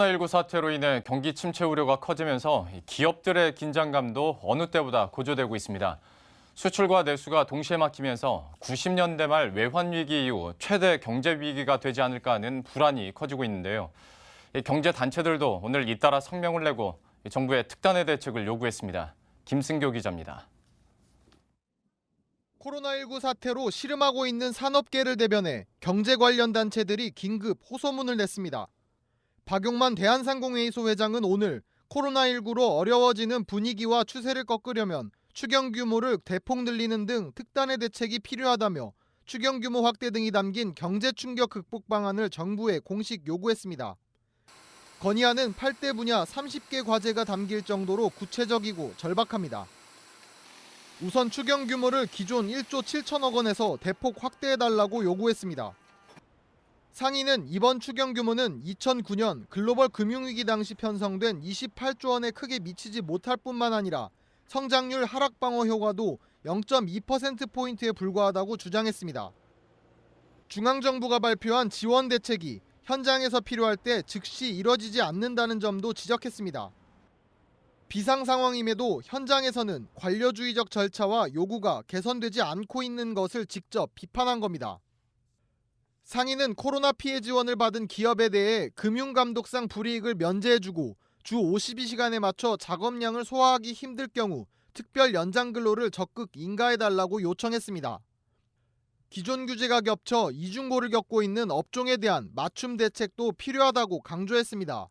코로나19 사태로 인해 경기 침체 우려가 커지면서 기업들의 긴장감도 어느 때보다 고조되고 있습니다. 수출과 내수가 동시에 막히면서 90년대 말 외환 위기 이후 최대 경제 위기가 되지 않을까 하는 불안이 커지고 있는데요. 경제 단체들도 오늘 잇따라 성명을 내고 정부의 특단의 대책을 요구했습니다. 김승교 기자입니다. 코로나19 사태로 시름하고 있는 산업계를 대변해 경제 관련 단체들이 긴급 호소문을 냈습니다. 박용만 대한상공회의소 회장은 오늘 코로나19로 어려워지는 분위기와 추세를 꺾으려면 추경 규모를 대폭 늘리는 등 특단의 대책이 필요하다며 추경 규모 확대 등이 담긴 경제 충격 극복 방안을 정부에 공식 요구했습니다. 건의안은 8대 분야 30개 과제가 담길 정도로 구체적이고 절박합니다. 우선 추경 규모를 기존 1조 7천억 원에서 대폭 확대해달라고 요구했습니다. 상위는 이번 추경 규모는 2009년 글로벌 금융위기 당시 편성된 28조 원에 크게 미치지 못할 뿐만 아니라 성장률 하락 방어 효과도 0.2%포인트에 불과하다고 주장했습니다. 중앙정부가 발표한 지원 대책이 현장에서 필요할 때 즉시 이뤄지지 않는다는 점도 지적했습니다. 비상 상황임에도 현장에서는 관료주의적 절차와 요구가 개선되지 않고 있는 것을 직접 비판한 겁니다. 상인은 코로나 피해 지원을 받은 기업에 대해 금융감독상 불이익을 면제해주고 주 52시간에 맞춰 작업량을 소화하기 힘들 경우 특별 연장 근로를 적극 인가해달라고 요청했습니다. 기존 규제가 겹쳐 이중고를 겪고 있는 업종에 대한 맞춤 대책도 필요하다고 강조했습니다.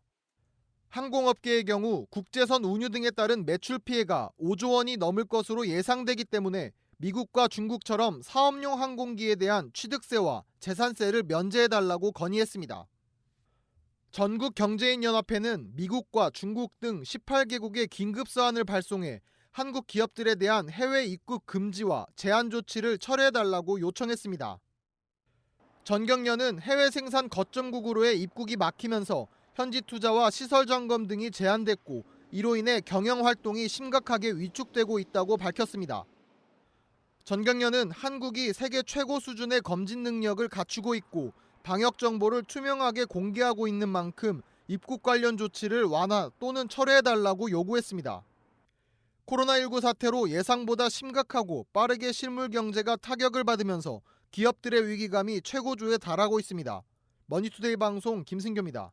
항공업계의 경우 국제선 운유 등에 따른 매출 피해가 5조 원이 넘을 것으로 예상되기 때문에 미국과 중국처럼 사업용 항공기에 대한 취득세와 재산세를 면제해달라고 건의했습니다. 전국경제인연합회는 미국과 중국 등 18개국에 긴급서한을 발송해 한국 기업들에 대한 해외 입국 금지와 제한 조치를 철회해달라고 요청했습니다. 전경련은 해외 생산 거점국으로의 입국이 막히면서 현지 투자와 시설 점검 등이 제한됐고 이로 인해 경영 활동이 심각하게 위축되고 있다고 밝혔습니다. 전경련은 한국이 세계 최고 수준의 검진 능력을 갖추고 있고 방역 정보를 투명하게 공개하고 있는 만큼 입국 관련 조치를 완화 또는 철회해달라고 요구했습니다. 코로나19 사태로 예상보다 심각하고 빠르게 실물 경제가 타격을 받으면서 기업들의 위기감이 최고조에 달하고 있습니다. 머니투데이 방송 김승교입니다.